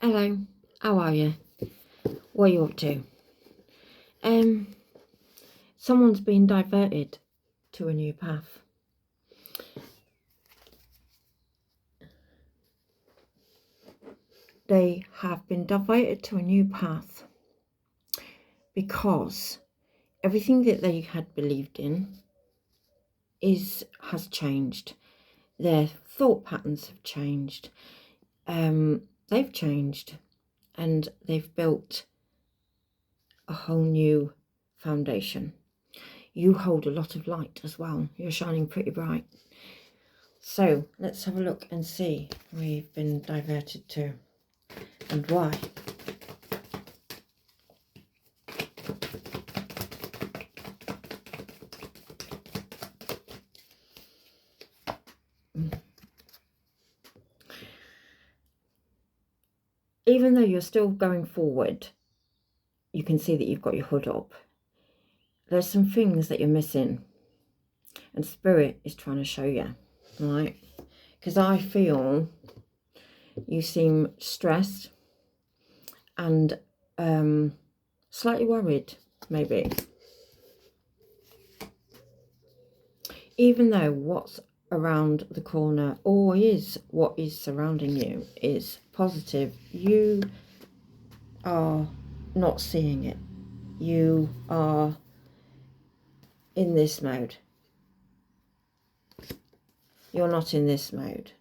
Hello, how are you? What are you up to? Someone's been diverted to a new path. They have been diverted to a new path because everything that they had believed in has changed. Their thought patterns have changed. They've changed, and they've built a whole new foundation. You hold a lot of light as well. You're shining pretty bright. So let's have a look and see where you've been diverted to and why. Even though you're still going forward, you can see that you've got your hood up. There's some things that you're missing, and Spirit is trying to show you, right? Because I feel you seem stressed and slightly worried, maybe. Even though what's around the corner, or is what is surrounding you, is positive, you are not seeing it. You are in this mode. You're not in this mode.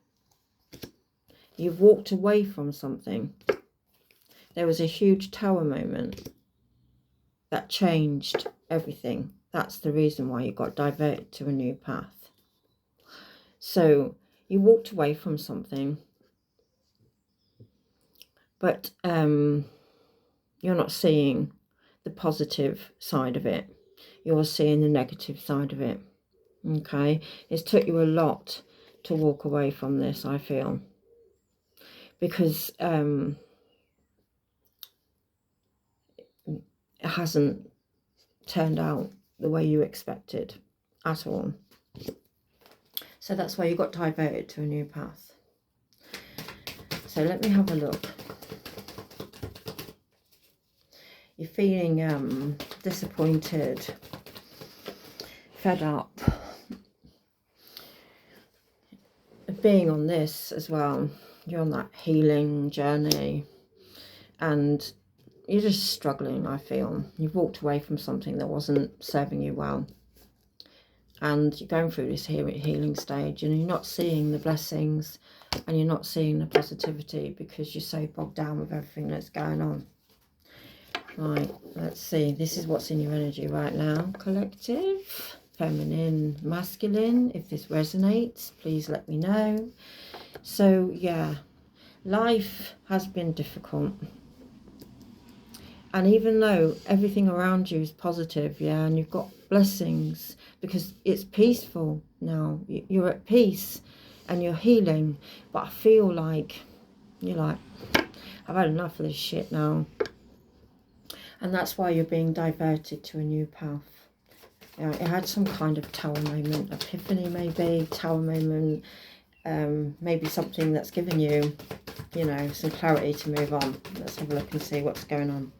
You've walked away from something. There was a huge tower moment that changed everything. That's the reason why you got diverted to a new path. So you walked away from something, but you're not seeing the positive side of it. You're seeing the negative side of it. Okay, it's took you a lot to walk away from this, I feel, because it hasn't turned out the way you expected at all. So that's why you got diverted to a new path. So let me have a look. You're feeling disappointed, fed up, being on this as well. You're on that healing journey and you're just struggling, I feel. You've walked away from something that wasn't serving you well, and you're going through this healing stage, and you're not seeing the blessings and you're not seeing the positivity because you're so bogged down with everything that's going on. Right, let's see. This is what's in your energy right now, collective. Feminine, masculine. If this resonates, please let me know. So yeah, life has been difficult, and even though everything around you is positive, yeah, and you've got blessings because it's peaceful now, you're at peace and you're healing, but I feel like you're like, I've had enough of this shit now, and that's why you're being diverted to a new path. Yeah, it had some kind of tower moment, epiphany maybe, tower moment, maybe something that's given you, you know, some clarity to move on. Let's have a look and see what's going on.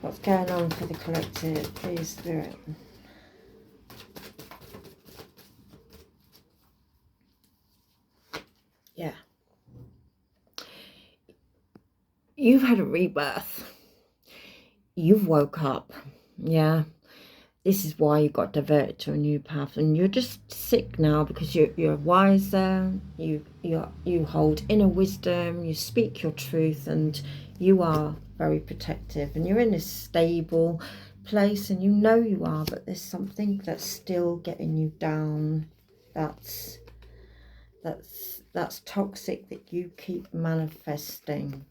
What's going on for the collective, please, Spirit? Yeah. You've had a rebirth. You've woke up, yeah. This is why you got diverted to a new path, and you're just sick now because you're wiser. You hold inner wisdom. You speak your truth, and you are very protective. And you're in a stable place, and you know you are. But there's something that's still getting you down. That's toxic that you keep manifesting.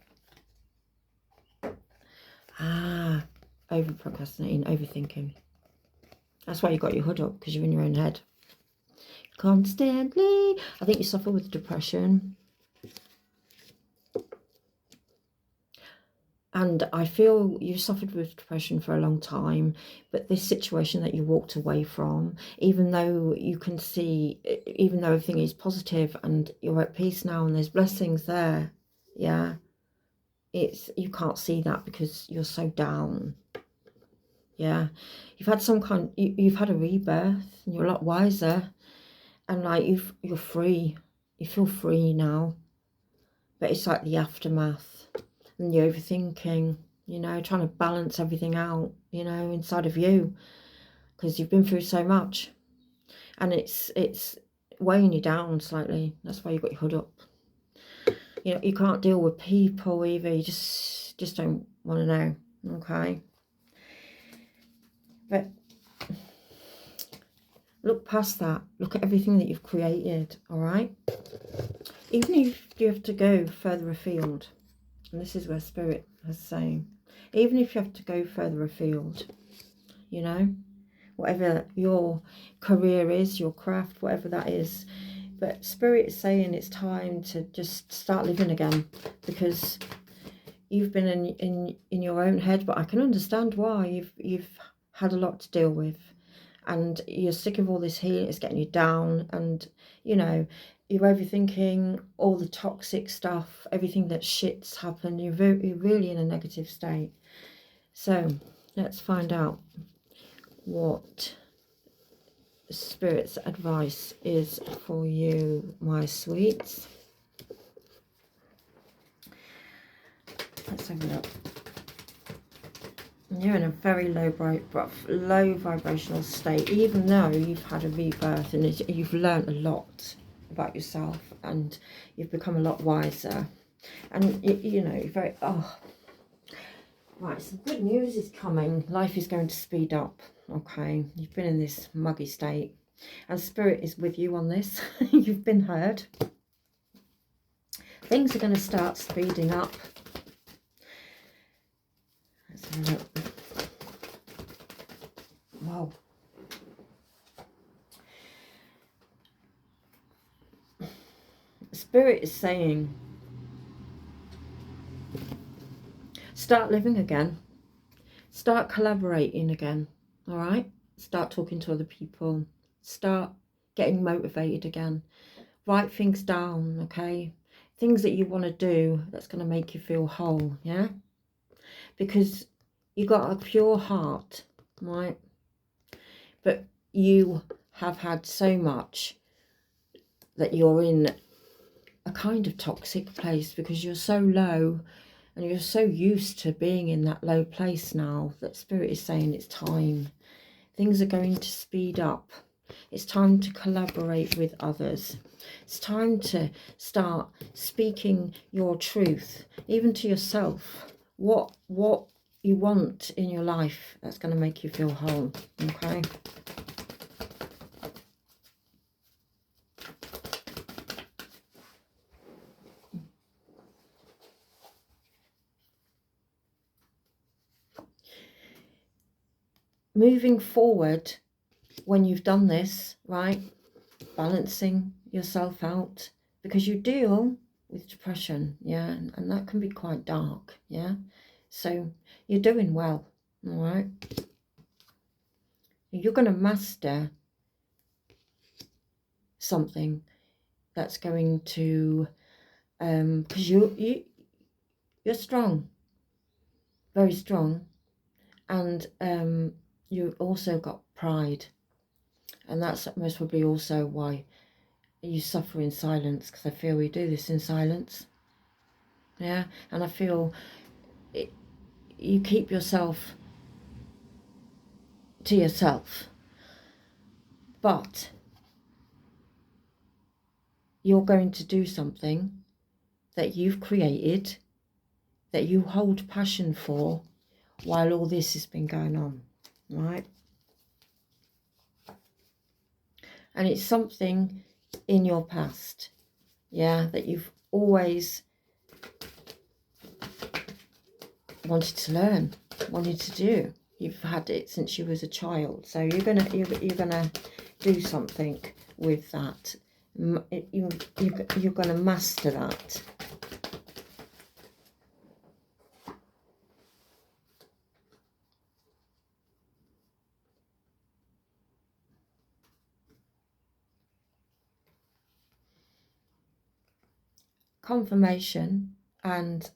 Over procrastinating, overthinking. That's why you got your hood up, because you're in your own head constantly. I think you suffer with depression. And I feel you suffered with depression for a long time, but this situation that you walked away from, even though you can see, even though everything is positive and you're at peace now and there's blessings there, yeah, you can't see that because you're so down. Yeah, you've had some kind, you've had a rebirth and you're a lot wiser, and like you're free. You feel free now, but it's like the aftermath and the overthinking, you know, trying to balance everything out, you know, inside of you, because you've been through so much, and it's weighing you down slightly. That's why you've got your hood up. You know, you can't deal with people either. You just don't want to know. Okay, but look past that. Look at everything that you've created. All right, even if you have to go further afield, and this is where Spirit is saying, even if you have to go further afield, you know, whatever your career is, your craft, whatever that is, but Spirit is saying it's time to just start living again, because you've been in your own head. But I can understand why. You've had a lot to deal with, and you're sick of all this healing. It's getting you down, and you know, you're overthinking all the toxic stuff, everything that shit's happened. You're really in a negative state. So let's find out what Spirit's advice is for you, my sweets. Let's have a look. You're in a very low vibrational state, even though you've had a rebirth and you've learned a lot about yourself and you've become a lot wiser. And you know, you're very, right, some good news is coming. Life is going to speed up. Okay, you've been in this muggy state, and Spirit is with you on this. You've been heard. Things are going to start speeding up. Let's have a look. Wow. Spirit is saying, start living again. Start collaborating again. All right? Start talking to other people. Start getting motivated again. Write things down, okay? Things that you want to do that's going to make you feel whole, yeah? Because you got a pure heart, right? But you have had so much that you're in a kind of toxic place, because you're so low and you're so used to being in that low place now that Spirit is saying it's time. Things are going to speed up. It's time to collaborate with others. It's time to start speaking your truth, even to yourself. What you want in your life that's going to make you feel whole, okay? Moving forward, when you've done this, right, balancing yourself out, because you deal with depression, yeah, and that can be quite dark, yeah, so you're doing well, all right? You're going to master something that's going to, because you're strong, very strong, and you've also got pride, and that's most probably also why you suffer in silence, because I feel we do this in silence, yeah, and I feel you keep yourself to yourself, but you're going to do something that you've created, that you hold passion for, while all this has been going on, right? And it's something in your past, yeah, that you've always wanted to learn, wanted to do. You've had it since you was a child, so you're gonna do something with that. You're gonna master that. Confirmation and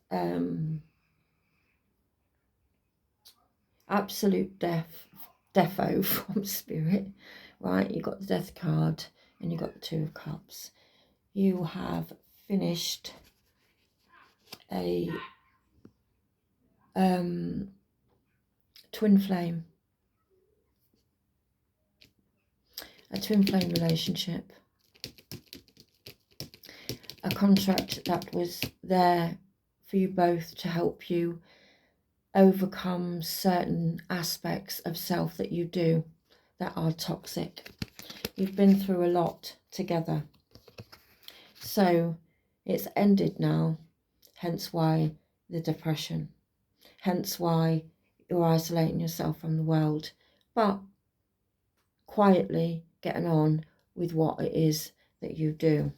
absolute defo from spirit, right? You got the death card and you got the 2 of cups. You have finished a twin flame relationship, a contract that was there for you both to help you overcome certain aspects of self that you do that are toxic. You've been through a lot together, so it's ended now, hence why the depression, hence why you're isolating yourself from the world, but quietly getting on with what it is that you do,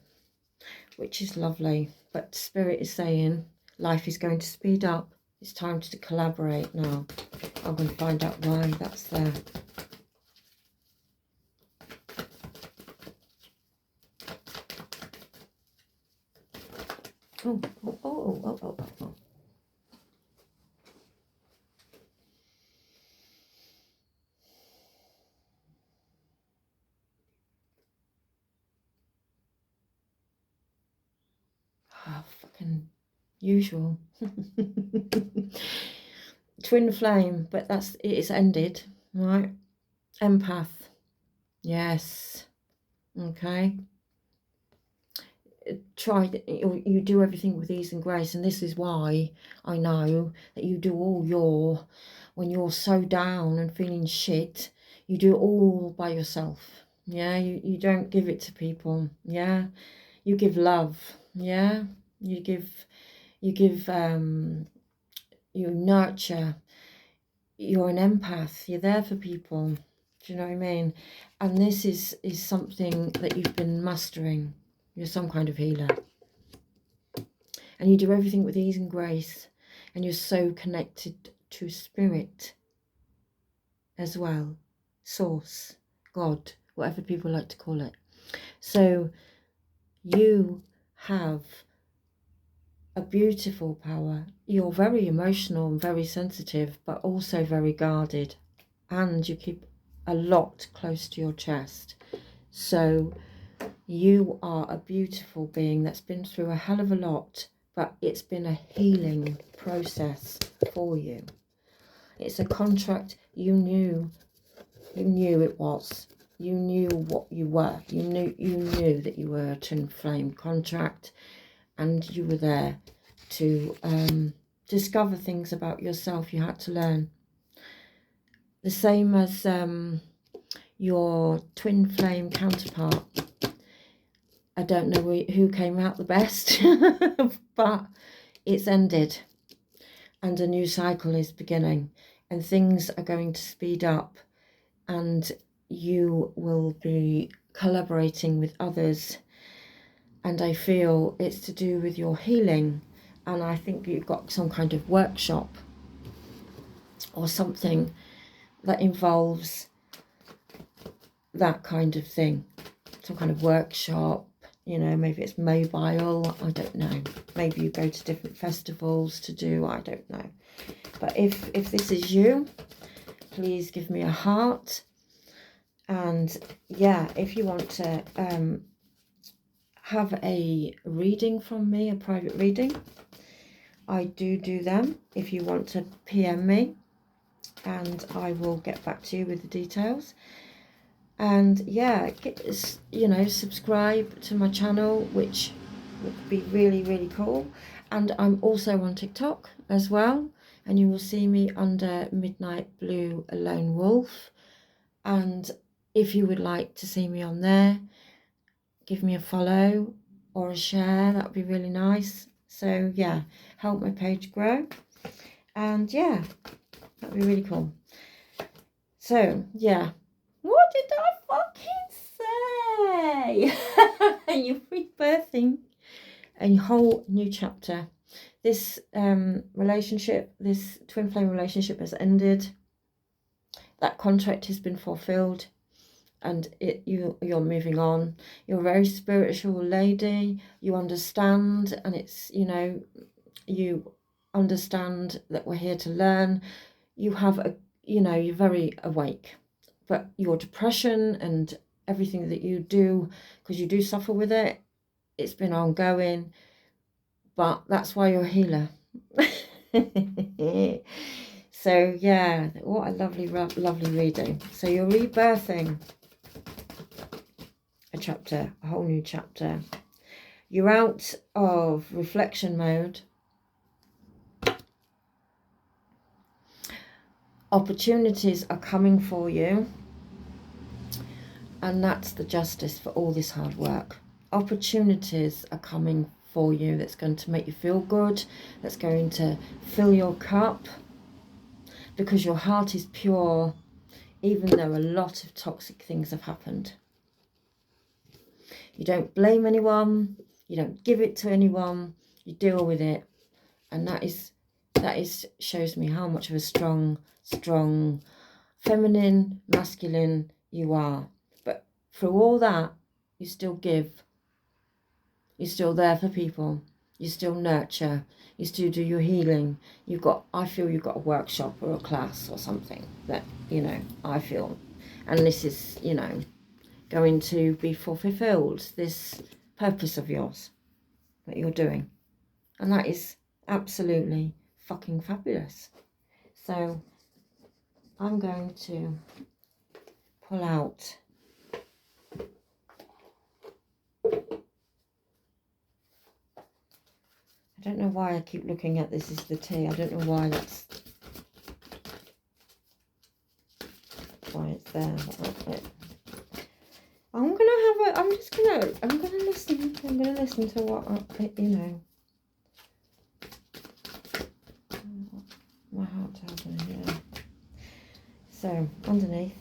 which is lovely. But Spirit is saying life is going to speed up. It's time to collaborate now. I'm going to find out why that's there. Oh. Ah, fucking usual. Twin flame, but it's ended, right? Empath. Yes. Okay. You do everything with ease and grace, and this is why I know that you do all when you're so down and feeling shit, you do it all by yourself. Yeah, you don't give it to people. Yeah, you give love. Yeah, you nurture. You're an empath. You're there for people. Do you know what I mean? And this is something that you've been mastering. You're some kind of healer. And you do everything with ease and grace. And you're so connected to spirit as well. Source, God, whatever people like to call it. So you have a beautiful power. You're very emotional and very sensitive, but also very guarded. And you keep a lot close to your chest. So you are a beautiful being that's been through a hell of a lot, but it's been a healing process for you. It's a contract you knew it was. You knew what you were. You knew that you were a twin flame contract, and you were there to discover things about yourself you had to learn. The same as your twin flame counterpart. I don't know who came out the best, but it's ended and a new cycle is beginning, and things are going to speed up, and you will be collaborating with others. And I feel it's to do with your healing, and I think you've got some kind of workshop or something that involves that kind of thing, some kind of workshop. You know, maybe it's mobile, I don't know. Maybe you go to different festivals to do, I don't know. But if this is you, please give me a heart. And yeah, if you want to have a reading from me, a private reading, I do them. If you want to PM me, and I will get back to you with the details. And yeah, subscribe to my channel, which would be really, really cool. And I'm also on TikTok as well, and you will see me under Midnight Blue Lone Wolf. And if you would like to see me on there, give me a follow or a share. That would be really nice. So yeah, help my page grow. And yeah, that would be really cool. So yeah, what did I fucking say? You're rebirthing a whole new chapter. This relationship, this twin flame relationship has ended. That contract has been fulfilled, and you're moving on. You're a very spiritual lady. You understand, and it's, you understand that we're here to learn. You have you know, you're very awake. But your depression and everything that you do, because you do suffer with it, it's been ongoing. But that's why you're a healer. So yeah, what a lovely reading. So you're rebirthing a chapter, a whole new chapter. You're out of reflection mode. Opportunities are coming for you. And that's the justice for all this hard work. Opportunities are coming for you that's going to make you feel good, that's going to fill your cup, because your heart is pure, even though a lot of toxic things have happened. You don't blame anyone, you don't give it to anyone, you deal with it. And that is shows me how much of a strong, feminine, masculine you are. But through all that, you still give. You're still there for people. You still nurture. You still do your healing. I feel you've got a workshop or a class or something that, you know, I feel. And this is, you know, going to be fulfilled, this purpose of yours that you're doing. And that is absolutely fucking fabulous. So I'm going to pull out I don't know why I keep looking at this as the tea. I don't know why it's there. I'm gonna listen to what you know. My heart tells me here. So underneath,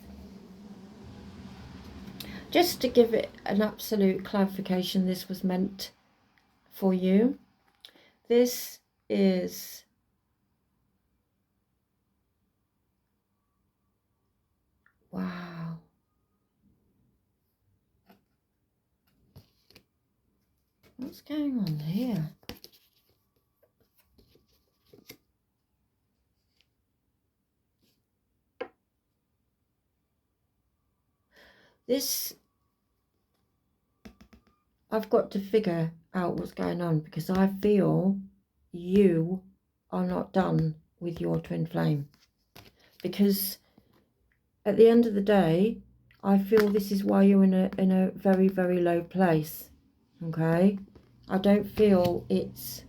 just to give it an absolute clarification, this was meant for you. This is wow. What's going on here? This, I've got to figure out what's going on, because I feel you are not done with your twin flame. Because at the end of the day, I feel this is why you're in a very, very low place. Okay? I don't feel it's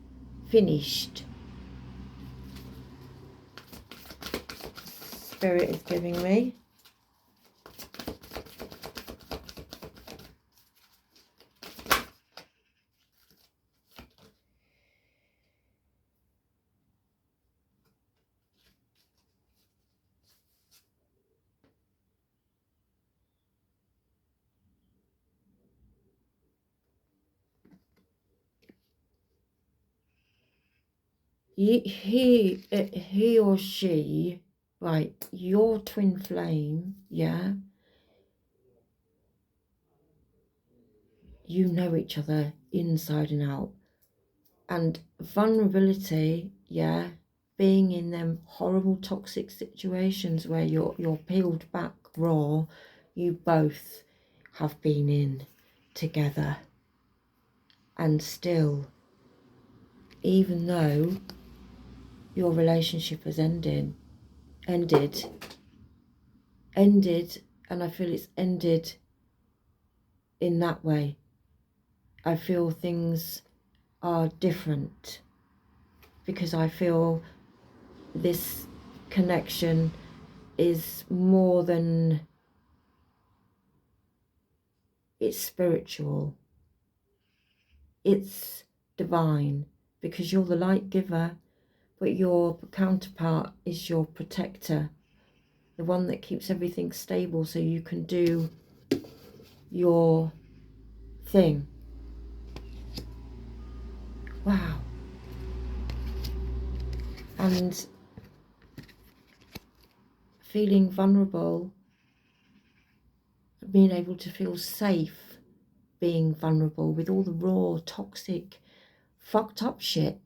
finished. Spirit is giving me. He or she, right, your twin flame, yeah, you know each other inside and out. And vulnerability, yeah, being in them horrible toxic situations where you're peeled back raw, you both have been in together. And still, even though your relationship has ended, and I feel it's ended in that way. I feel things are different, because I feel this connection is more than, it's spiritual, it's divine, because you're the light giver, but your counterpart is your protector, the one that keeps everything stable so you can do your thing. Wow. And feeling vulnerable, being able to feel safe being vulnerable with all the raw, toxic, fucked up shit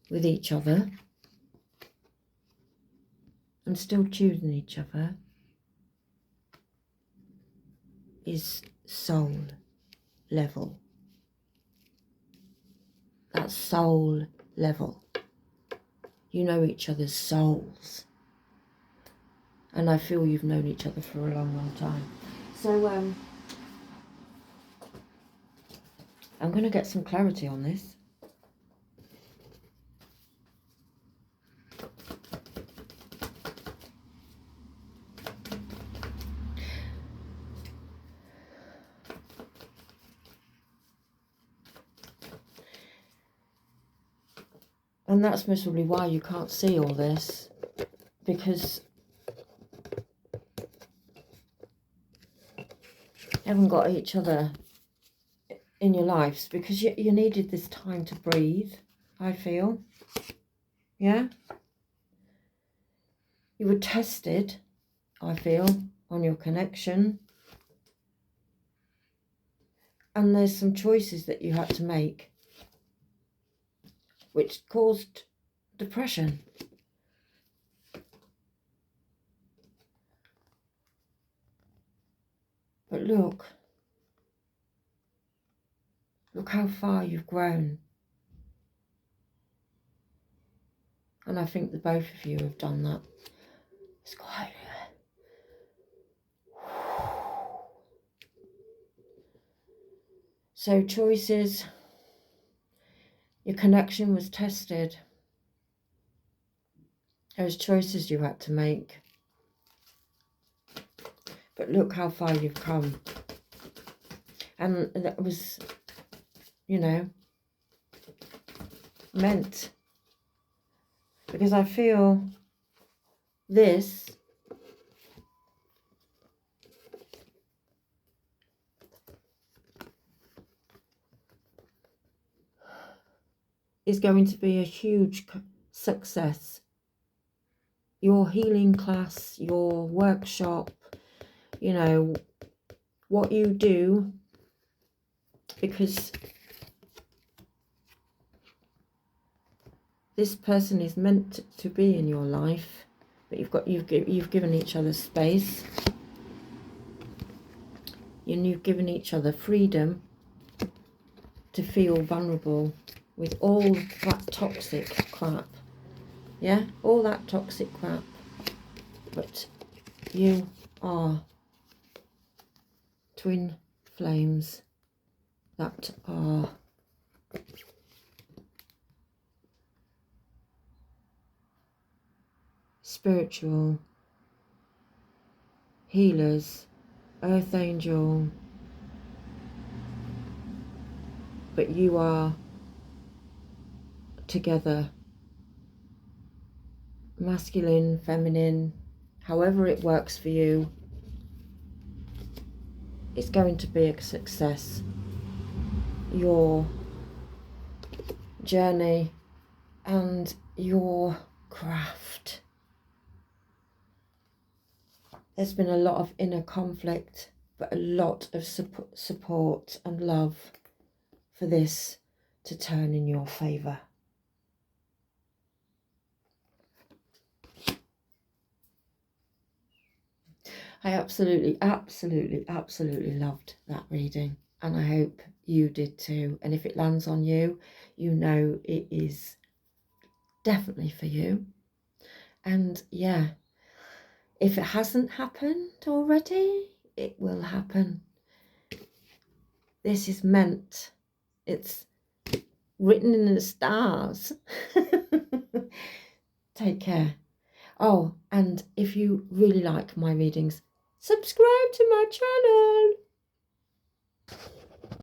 with each other. and still choosing each other is soul level. That's soul level. You know each other's souls. And I feel you've known each other for a long, long time. So, I'm going to get some clarity on this. And that's possibly why you can't see all this, because you haven't got each other in your lives, because you needed this time to breathe, I feel. Yeah? You were tested, I feel, on your connection. And there's some choices that you had to make, which caused depression. But look how far you've grown. And I think the both of you have done that. It's quite... So choices, your connection was tested. There was choices you had to make. But look how far you've come. And that was, you know, meant. Because I feel this is going to be a huge success. Your healing class, your workshop, you know, what you do, because this person is meant to be in your life, but you've given each other space, and you've given each other freedom to feel vulnerable with all that toxic crap. Yeah, all that toxic crap. But you are twin flames that are spiritual healers, earth angel, but you are together, masculine, feminine, however it works for you. It's going to be a success. Your journey and your craft. There's been a lot of inner conflict, but a lot of support and love for this to turn in your favour. I absolutely loved that reading, and I hope you did too. And if it lands on you, you know it is definitely for you. And yeah, if it hasn't happened already, it will happen. This is meant. It's written in the stars. Take care. Oh, and if you really like my readings, subscribe to my channel.